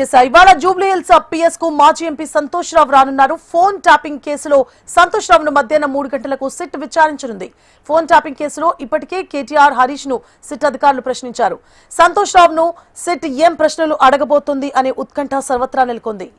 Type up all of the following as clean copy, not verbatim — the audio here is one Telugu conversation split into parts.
ఇవాళ జూబ్లీ హిల్స్ పిఎస్ కు మాజీ ఎంపీ సంతోష్ రావు రానున్నారు. ఫోన్ ట్యాపింగ్ కేసులో సంతోష్ రావును మధ్యాహ్నం 3 గంటలకు సిట్ విచారించనుంది. ఫోన్ ట్యాపింగ్ కేసులో ఇప్పటికే కేటీఆర్, హరీష్ ను సిట్ అధికారులు ప్రశ్నించారు. సంతోష్ రావును సిట్ ఏం ప్రశ్నలు అడగబోతోంది అనే ఉత్కంఠ సర్వత్రా నెలకొంది.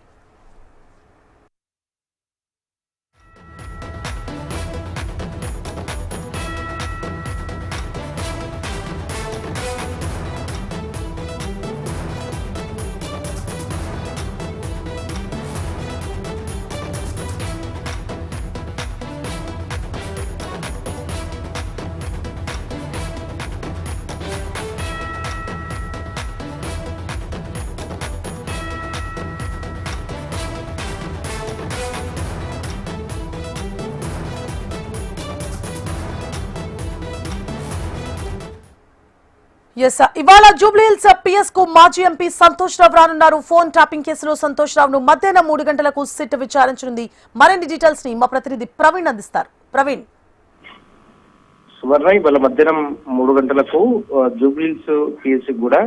ఇవాళ జూబ్లీ హిల్స్ పిఎస్ కు మాజీ ఎంపీ సంతోష్ రావు రానున్నారు. ఫోన్ ట్యాపింగ్ కేసులో సంతోష్ రావును మధ్యాహ్నం 3 గంటలకు సిట్ విచారించనుంది. మరిన్ని డీటెయిల్స్ ని మా ప్రతినిధి ప్రవీణ్ అందిస్తారు. ప్రవీణ్. సువర్ణ, ఇవాళ మధ్యాహ్నం 3 గంటలకు జూబ్లీ హిల్స్ పిఎస్ కూడా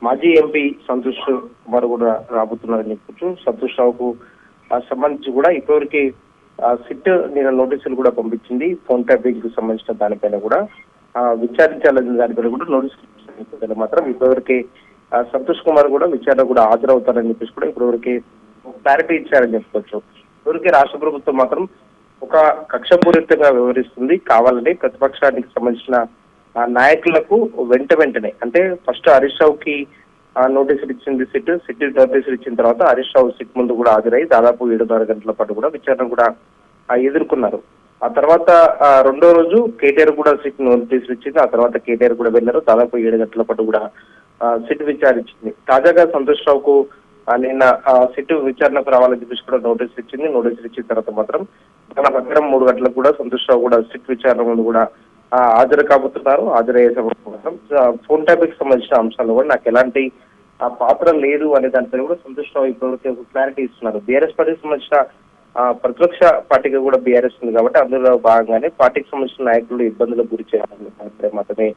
మాజీ ఎంపీ సంతోష్ కుమార్ కూడా రాబోతున్నారని చెప్పొచ్చు. సంతోష్ రావుకు సంబంధించి కూడా ఇప్పటివరకు సిట్ నిన్న నోటీసులు కూడా పంపించింది. ఫోన్ ట్యాపింగ్ కు సంబంధించిన దానిపైన కూడా విచారించాలని దానిపైన కూడా నోటీసులు మాత్రం ఇప్పటివరకు సంతోష్ కుమార్ కూడా విచారణ కూడా హాజరవుతారని చెప్పేసి కూడా ఇప్పటివరకు క్లారిటీ ఇచ్చారని చెప్పుకోవచ్చు. ఇప్పటివరకు రాష్ట్ర ప్రభుత్వం మాత్రం ఒక కక్షపూరితంగా వ్యవహరిస్తుంది. కావాలని ప్రతిపక్షానికి సంబంధించిన నాయకులకు వెంటనే అంటే ఫస్ట్ హరీష్ రావుకి నోటీసులు ఇచ్చింది సిట్ నోటీసులు ఇచ్చిన తర్వాత హరీష్ రావు సిట్ ముందు కూడా హాజరై దాదాపు 7:30 గంటల పాటు కూడా విచారణ కూడా ఎదుర్కొన్నారు. ఆ తర్వాత రెండో రోజు కేటీఆర్ కూడా సిట్ నోటీసులు ఇచ్చింది. ఆ తర్వాత కేటీఆర్ కూడా వెళ్లారు. దాదాపు 7 గంటల పాటు కూడా సిట్ విచారించింది. తాజాగా సంతోష్ రావుకు నిన్న సిట్ విచారణకు రావాలని చెప్పేసి కూడా నోటీసులు ఇచ్చింది. నోటీసులు ఇచ్చిన తర్వాత మాత్రం మధ్యాహ్నం 3 గంటలకు కూడా సంతోష్ రావు కూడా సిట్ విచారణ ముందు కూడా హాజరు కాబోతున్నారు. హాజరయ్యే సమయంలో మాత్రం ఫోన్ ట్యాపింగ్ సంబంధించిన అంశాల్లో కూడా నాకు ఎలాంటి పాత్ర లేదు అనే దానిపై కూడా సంతోష్ రావు ఇప్పటివరకు క్లారిటీ ఇస్తున్నారు. బీఆర్ఎస్ పార్టీకి సంబంధించిన ప్రతిపక్ష పార్టీగా కూడా బీఆర్ఎస్ ఉంది కాబట్టి అందులో భాగంగానే పార్టీకి సంబంధించిన నాయకులు ఇబ్బందులకు గురి చేయాలని మాత్రమే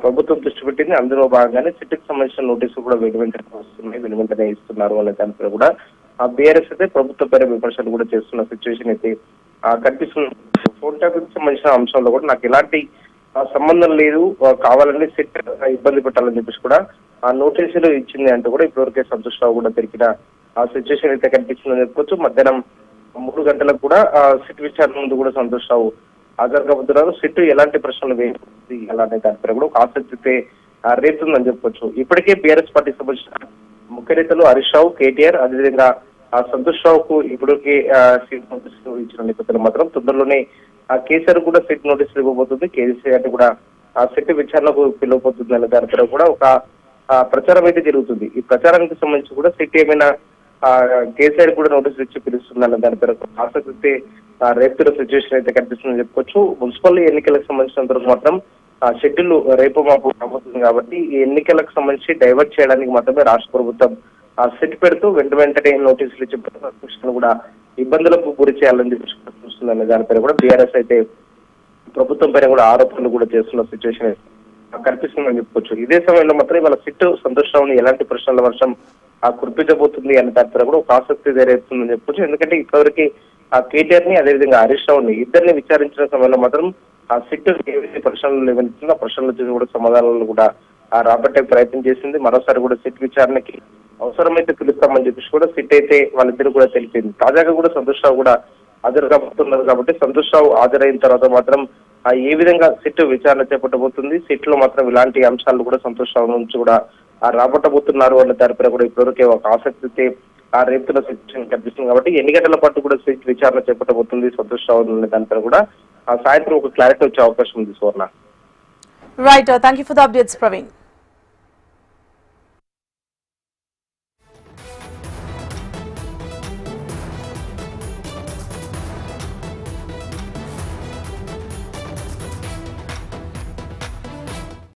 ప్రభుత్వం దృష్టి పెట్టింది. అందులో భాగంగానే సిట్కి సంబంధించిన నోటీసులు కూడా వెనువెంటనే వస్తున్నాయి, వెనువెంటనే ఇస్తున్నారు అనే దానిపై కూడా బీఆర్ఎస్ అయితే ప్రభుత్వపై విమర్శలు కూడా చేస్తున్న సిచ్యువేషన్ అయితే కనిపిస్తుంది. ఫోన్ ట్యాపింగ్ సంబంధించిన అంశంలో కూడా నాకు ఎలాంటి సంబంధం లేదు, కావాలని సిట్ ఇబ్బంది పెట్టాలని చెప్పేసి కూడా నోటీసులు ఇచ్చింది అంటూ కూడా ఇప్పటివరకే సంతోష్ రావు కూడా తెలిపిన సిచ్యువేషన్ అయితే కనిపిస్తుందని చెప్పుకోవచ్చు. మధ్యాహ్నం 3 గంటలకు కూడా సిట్ విచారణ ముందు కూడా సంతోష్ రావు హాజరు కాబోతున్నారు. సిట్ ఎలాంటి ప్రశ్నలు వేస్తుంది అలానే దానిపై కూడా ఒక ఆసక్తి రేపుతుందని చెప్పుకోవచ్చు. ఇప్పటికే బీఆర్ఎస్ పార్టీకి సంబంధించిన ముఖ్య నేతలు హరీష్ రావు, కేటీఆర్, అదేవిధంగా సంతోష్ రావుకు ఇప్పటికే సిట్ నోటీసులు ఇచ్చిన నేపథ్యంలో మాత్రం తొందరలోనే కేసీఆర్ కూడా సిట్ నోటీసులు ఇవ్వబోతుంది. కేసీఆర్ కూడా సిట్ విచారణకు పిలవబోతుంది అనే దానిపై కూడా ఒక ప్రచారం అయితే జరుగుతుంది. ఈ ప్రచారానికి సంబంధించి కూడా సిట్ ఏమైనా కేసీఆర్ కూడా నోటీసులు ఇచ్చి పిలుస్తుందన్న దాని పేరు ఆసక్తి రేపుతున్న సిచ్యువేషన్ అయితే కనిపిస్తుందని చెప్పుకోవచ్చు. మున్సిపల్ ఎన్నికలకు సంబంధించినంత వరకు మాత్రం షెడ్యూల్ రేపు మాపు రాబోతుంది కాబట్టి ఈ ఎన్నికలకు సంబంధించి డైవర్ట్ చేయడానికి మాత్రమే రాష్ట్ర ప్రభుత్వం సిట్ పెడుతూ వెంటనే నోటీసులు ఇచ్చి ప్రతిపక్షాలను కూడా ఇబ్బందులకు గురి చేయాలని చెప్పి చూస్తుందనే దానిపై కూడా బీఆర్ఎస్ అయితే ప్రభుత్వం పైన కూడా ఆరోపణలు కూడా చేస్తున్న సిచ్యువేషన్ కనిపిస్తుందని చెప్పుకోవచ్చు. ఇదే సమయంలో మాత్రం ఇవాళ సిట్ సంతోష్ రావుని ఎలాంటి ప్రశ్నల వర్షం కురిపించబోతుంది అనే దానిపై కూడా ఒక ఆసక్తి ధైర్యస్తుందని చెప్పుకోవచ్చు. ఎందుకంటే ఇప్పటివరకు కేటీఆర్ ని అదేవిధంగా హరీష్ రావుని ఇద్దరిని విచారించిన సమయంలో మాత్రం సిట్ ఏవైతే ప్రశ్నలు లేవనిస్తుందో ఆ ప్రశ్నలు కూడా సమాధానాలు కూడా రాబట్టే ప్రయత్నం చేసింది. మరోసారి కూడా సిట్ విచారణకి అవసరమైతే పిలుస్తామని చెప్పేసి కూడా సిట్ అయితే వాళ్ళిద్దరు కూడా తెలిపింది. తాజాగా కూడా సంతోష్ రావు కూడా హాజరు కాబోతున్నారు కాబట్టి సంతోష్ రావు హాజరైన తర్వాత మాత్రం ఏ విధంగా సిట్ విచారణ చేపట్టబోతుంది, సిట్ లో మాత్రం ఇలాంటి అంశాలు కూడా సంతోష్ రావు నుంచి కూడా రాబట్టబోతున్నారు అన్న దానిపై కూడా ఇప్పటివరకే ఒక ఆసక్తి రేపుతున్న సిచ్యువేషన్ కనిపిస్తుంది. కాబట్టి ఎన్ని గంటల పాటు కూడా సిట్ విచారణ చేపట్టబోతుంది సంతోష్ రావు అనే దానిపై కూడా సాయంత్రం ఒక క్లారిటీ వచ్చే అవకాశం ఉంది. Suvarna. Right, thank you for the updates Praveen.